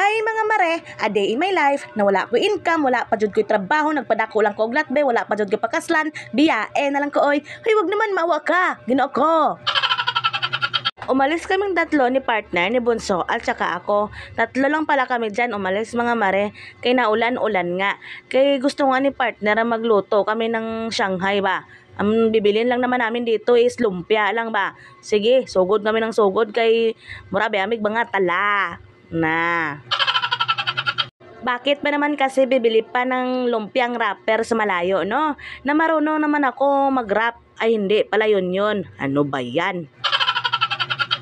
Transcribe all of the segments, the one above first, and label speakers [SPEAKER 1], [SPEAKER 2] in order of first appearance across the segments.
[SPEAKER 1] Hi mga mare, a day in my life na wala ko income, wala pa jud ko'y trabaho, nagpadako lang ko og latbe, wala pa jud ko'y pakaslan, biyae na lang ko oy. Hoy, wag naman maawa ka, Ginoo ko. Umalis kaming tatlo ni partner ni Bunso at saka ako. Tatlo lang pala kami dyan umalis mga mare. Kay naulan-ulan nga. Kay gusto nga ni partner na magluto kami ng Shanghai ba. Ang bibilin lang naman namin dito is lumpia lang ba. Sige, sugod kami ng sugod kay murabe amig mga tala. Na. Bakit ba naman kasi bibili pa ng lumpiang wrapper sa malayo, no? Na marunong naman ako mag-wrap. Ay hindi, pala yun. Ano ba yan?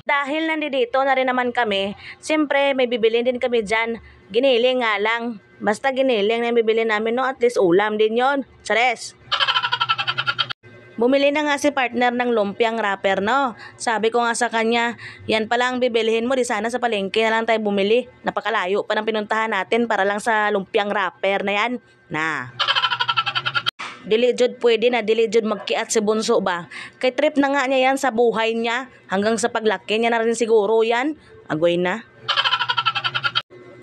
[SPEAKER 1] Dahil nandito na rin naman kami, siyempre may bibilin din kami dyan. Giniling nga lang. Basta giniling na yung bibilin namin, no? At least ulam din yon. Chares! Bumili na nga si partner ng lumpiang wrapper, no? Sabi ko nga sa kanya, yan pala ang bibilihin mo, di sana sa palengke na lang tayo bumili. Napakalayo pa ng pinuntahan natin para lang sa lumpiang wrapper na yan. Na. Dili jud pwede na, dili jud magkiat si Bunso ba? Kay trip na nga niya yan sa buhay niya, hanggang sa paglaki niya na rin siguro yan. Agoy na.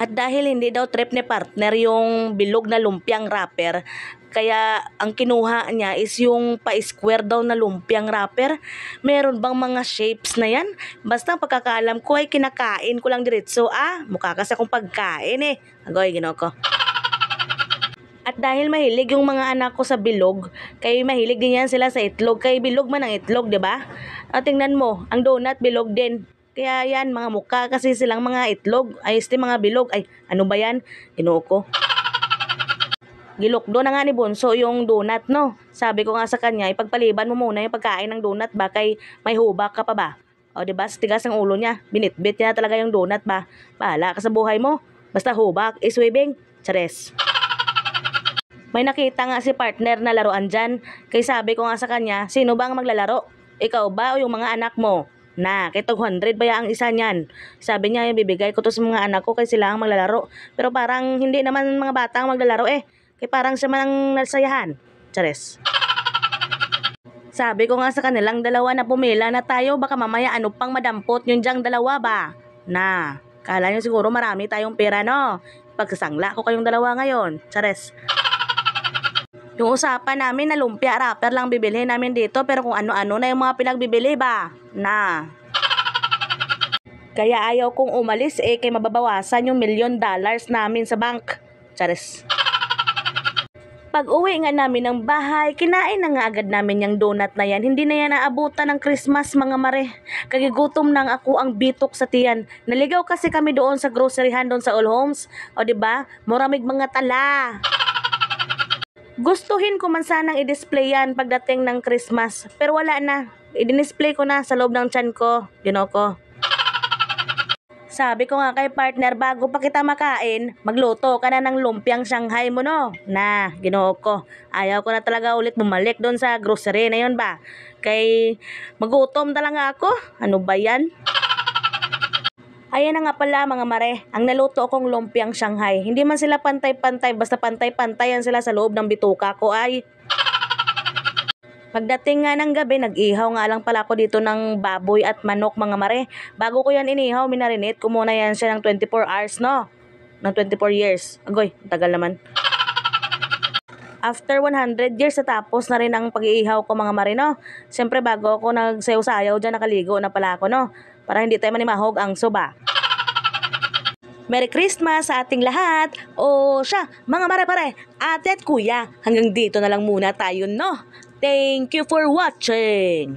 [SPEAKER 1] At dahil hindi daw trip ni partner yung bilog na lumpiang wrapper, kaya ang kinuha niya is yung pa-square daw na lumpiang wrapper. Meron bang mga shapes na yan? Basta ang pagkakaalam ko ay kinakain ko lang diretso. Mukha kasi akong pagkain eh. Agoy, Ginoo ko. At dahil mahilig yung mga anak ko sa bilog, kaya mahilig din yan sila sa itlog. Kaya bilog man ang itlog, di ba? At tingnan mo, ang donut bilog din. Kaya yan, mga mukha kasi silang mga itlog. Ay, mga bilog. Ay, ano ba yan? Ginoo ko. Gilokdo na nga ni Bunso yung donut, no? Sabi ko nga sa kanya, ipagpaliban mo muna yung pagkain ng donut ba? Kay may hubak ka pa ba? O, diba? Sa tigas ng ulo niya. Binitbit niya talaga yung donut ba? Bahala ka sa buhay mo. Basta hubak, iswibing. Chares. May nakita nga si partner na laruan dyan. Kaya sabi ko nga sa kanya, sino ba ang maglalaro? Ikaw ba o yung mga anak mo? Na, kay 200 ba ang isa niyan? Sabi niya, bibigay ko to sa mga anak ko kay sila ang maglalaro. Pero parang hindi naman mga bata ang maglalaro eh. Kaya parang siya man ang nasayahan. Chares. Sabi ko nga sa kanilang dalawa na pumila na tayo, baka mamaya ano pang madampot yung dyang dalawa ba? Na, kala nyo siguro marami tayong pera, no? Pagsasangla ko kayong dalawa ngayon. Chares. Yung usapan namin na lumpia wrapper lang bibilhin namin dito, pero kung ano-ano na yung mga pinagbibili ba? Na. Kaya ayaw kong umalis kay mababawasan yung $1 million namin sa bank. Chares. Pag uwi nga namin ng bahay, kinain na nga agad namin yung donut na yan. Hindi na yan naabutan ng Christmas mga mare. Kagigutom nang ako ang bitok sa tiyan. Naligaw kasi kami doon sa groceryhan doon sa All Homes. O diba? Muramig mga tala. Gustuhin ko man sanang i-display yan pagdating ng Christmas. Pero wala na. I-display ko na sa loob ng tiyan ko. Ginoo ko. Sabi ko nga kay partner, bago pa kita makain, magluto ka na ng lumpiang Shanghai mo, no? Na, Ginoo ko. Ayaw ko na talaga ulit bumalik doon sa grocery na yun ba? Kay magutom talaga ako. Ano ba yan? Ayan na nga pala mga mare, ang naluto kong lumpiang Shanghai. Hindi man sila pantay-pantay, basta pantay-pantayan sila sa loob ng bituka ko ay. Pagdating nga ng gabi, nag-ihaw nga lang pala ako dito ng baboy at manok mga mare. Bago ko yan inihaw, minarinate ko muna yan siya ng 24 hours, no? Ng 24 years. Agoy, tagal naman. After 100 years, natapos na rin ang pag-iihaw ko mga mare, no? Siyempre bago ako nagsayaw-sayaw dyan, nakaligo na pala ako, no? Para hindi tayo manimahog ang soba. Merry Christmas sa ating lahat! O siya, mga mare-pare, ate at kuya, hanggang dito na lang muna tayo, no? Thank you for watching!